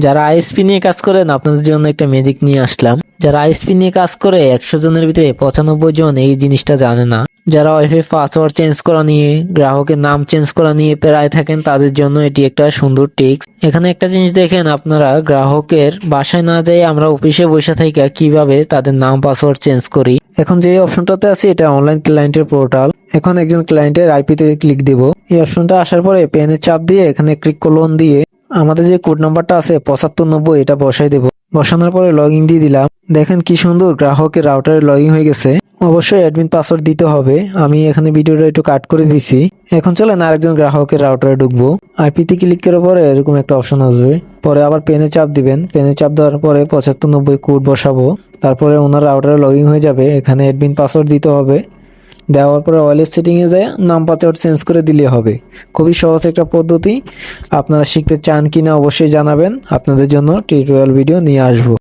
যারা আইএসপি নিয়ে কাজ করেন আপনাদের জন্য একটা ম্যাজিক নিয়ে আসলাম। যারা আইএসপি নিয়ে কাজ করে 100 জনের ভিতরে 95 জন এই জিনিসটা জানে না। যারা ওয়াইফাই পাসওয়ার্ড চেঞ্জ করা নিয়ে, গ্রাহকের নাম চেঞ্জ করা নিয়ে প্রায় থাকেন, তাদের জন্য এটি একটা সুন্দর টিপস। এখানে একটা জিনিস দেখেন, আপনারা গ্রাহকের বাসায় না যাই আমরা অফিসে বসে থেকে কিভাবে তাদের নাম পাসওয়ার্ড চেঞ্জ করি। এখন যে অপশনটাতে আছে এটা অনলাইন ক্লায়েন্টের পোর্টাল। এখন একজন ক্লায়েন্টের আইপিতে ক্লিক দিব। এই অপশনটা আসার পরে পেনে চাপ দিয়ে এখানে ক্লিক কোলন দিয়ে আমাদের যে কোড নাম্বারটা আছে 7590 এটা বসাই দেব। বসানোর পরে লগ ইন দিয়ে দিলাম। দেখেন কি সুন্দর গ্রাহকের রাউটারে লগ ইন হয়ে গেছে। অবশ্যই অ্যাডমিন পাসওয়ার্ড দিতে হবে। আমি এখানে ভিডিওটা একটু কাট করে দিছি। এখন চলেন আরেকজন গ্রাহকের রাউটারে ঢুকবো। আইপিতে ক্লিক করার পরে এরকম একটা অপশন আসবে। পরে আবার পেনে চাপ দিবেন। পেনে চাপ দেওয়ার পরে 7590 কোড বসাবো। তারপরে ওনার রাউটারে লগ ইন হয়ে যাবে। এখানে অ্যাডমিন পাসওয়ার্ড দিতে হবে। দেওয়ার পরে ওয়ালেট সেটিংয়ে যায় নাম পাসওয়ার্ড চেঞ্জ করে দিলে হবে। খুবই সহজ একটা পদ্ধতি। আপনারা শিখতে চান কিনা অবশ্যই জানাবেন। আপনাদের জন্য টিউটোরিয়াল ভিডিও নিয়ে আসবো।